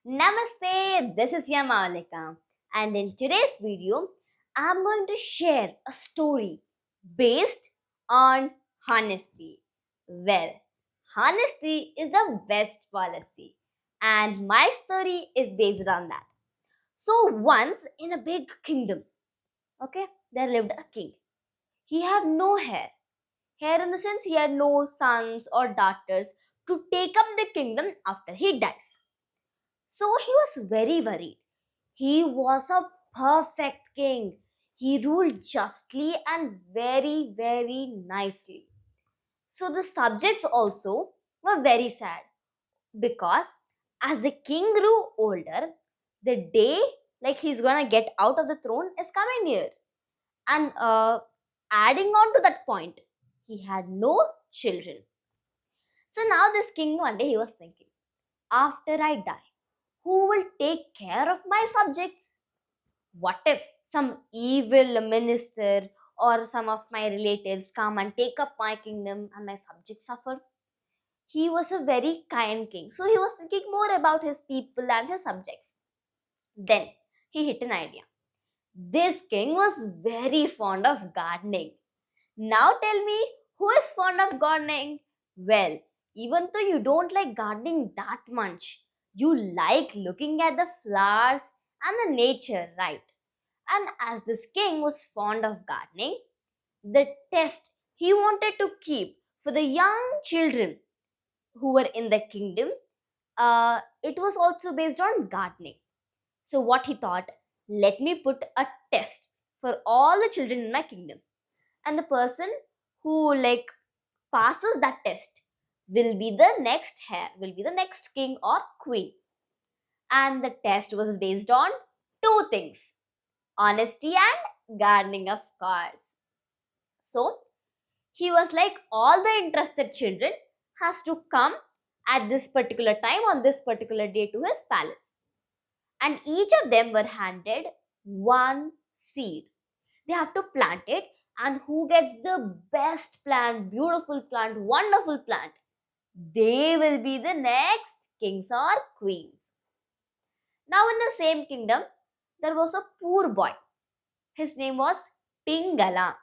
Namaste, this is Yamalika, and in today's video, I'm going to share a story based on honesty. Well, honesty is the best policy, and my story is based on that. So, once in a big kingdom, okay, there lived a king. He had no hair. Hair in the sense he had no sons or daughters to take up the kingdom after he dies. So he was very worried. He was a perfect king. He ruled justly and very, very nicely. So the subjects also were very sad because as the king grew older, the day like he's gonna get out of the throne is coming near. And adding on to that point, he had no children. So now this king one day he was thinking, after I die, who will take care of my subjects? What if some evil minister or some of my relatives come and take up my kingdom and my subjects suffer? He was a very kind king, so he was thinking more about his people and his subjects. Then he hit an idea. This king was very fond of gardening. Now tell me, who is fond of gardening? Well, even though you don't like gardening that much, you like looking at the flowers and the nature, right? And as this king was fond of gardening, the test he wanted to keep for the young children who were in the kingdom, it was also based on gardening. So, what he thought, let me put a test for all the children in my kingdom, and the person who like passes that test will be the next heir, will be the next king or queen. And the test was based on two things: honesty and gardening, of course. So he was like, all the interested children has to come at this particular time on this particular day to his palace, and each of them were handed one seed. They have to plant it, and who gets the best plant, beautiful plant, wonderful plant, they will be the next kings or queens. Now, in the same kingdom, there was a poor boy. His name was Pingala.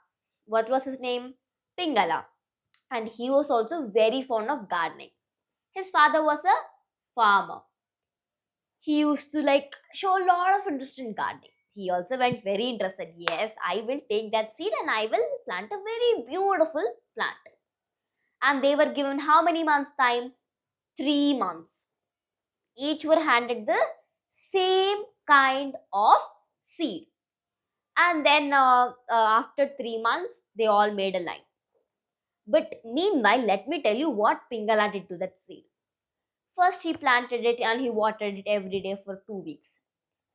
What was his name? Pingala. And he was also very fond of gardening. His father was a farmer. He used to like show a lot of interest in gardening. He also went very interested. Yes, I will take that seed and I will plant a very beautiful plant. And they were given how many months' time? 3 months. Each were handed the same kind of seed. And then after 3 months, they all made a line. But meanwhile, let me tell you what Pingala did to that seed. First, he planted it and he watered it every day for 2 weeks.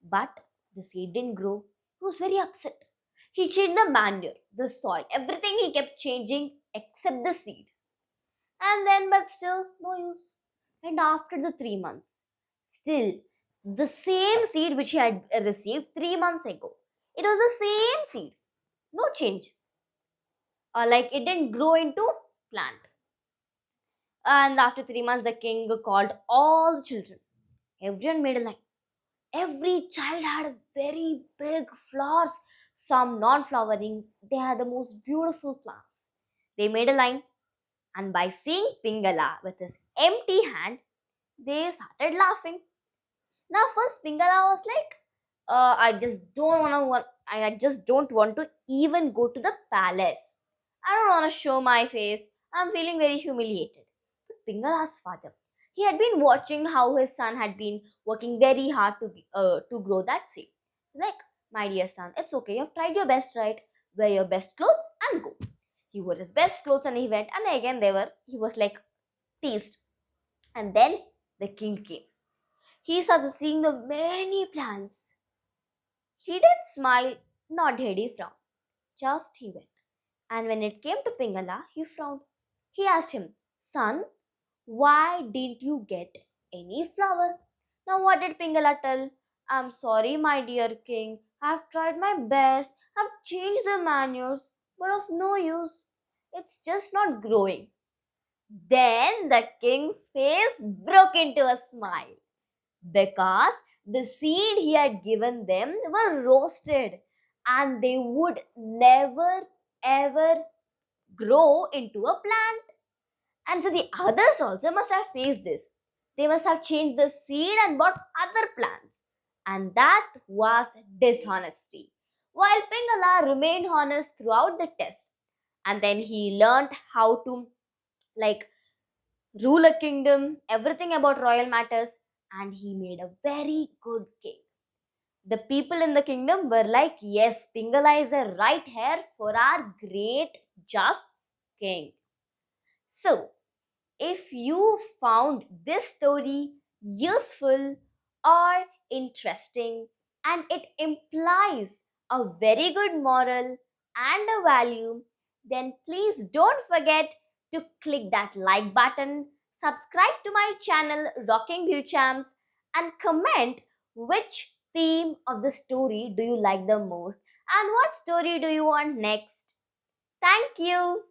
But the seed didn't grow. He was very upset. He changed the manure, the soil, everything he kept changing except the seed. And then, but still, no use. And after the 3 months, still the same seed which he had received 3 months ago. It was the same seed, no change. Like it didn't grow into plant. And after 3 months, the king called all the children. Everyone made a line. Every child had a very big flowers, some non-flowering. They had the most beautiful plants. They made a line, and by seeing Pingala with his empty hand, they started laughing. Now, first Pingala was like, I just don't want to even go to the palace. I don't want to show my face. I'm feeling very humiliated." But Pingala's father, he had been watching how his son had been working very hard to grow that seed. He's like, "My dear son, it's okay. You've tried your best, right? Wear your best clothes and go." He wore his best clothes and he went, and again he was like teased. And then the king came. He started seeing the many plants. He didn't smile, nor did he frown. Just he went. And when it came to Pingala, he frowned. He asked him, "Son, why didn't you get any flower?" Now, what did Pingala tell? "I'm sorry, my dear king. I've tried my best. I've changed the manures, but of no use. It's just not growing." Then the king's face broke into a smile. because the seed he had given them were roasted and they would never ever grow into a plant. And so the others also must have faced this. They must have changed the seed and bought other plants. And that was dishonesty. While Pingala remained honest throughout the test, and then he learned how to like rule a kingdom, everything about royal matters, and he made a very good king. The people in the kingdom were like, yes, Pingala is the right heir for our great just king. So, if you found this story useful or interesting and it implies a very good moral and a value, then please don't forget to click that like button, subscribe to my channel Rocking Champs, and comment which theme of the story do you like the most and what story do you want next. Thank you.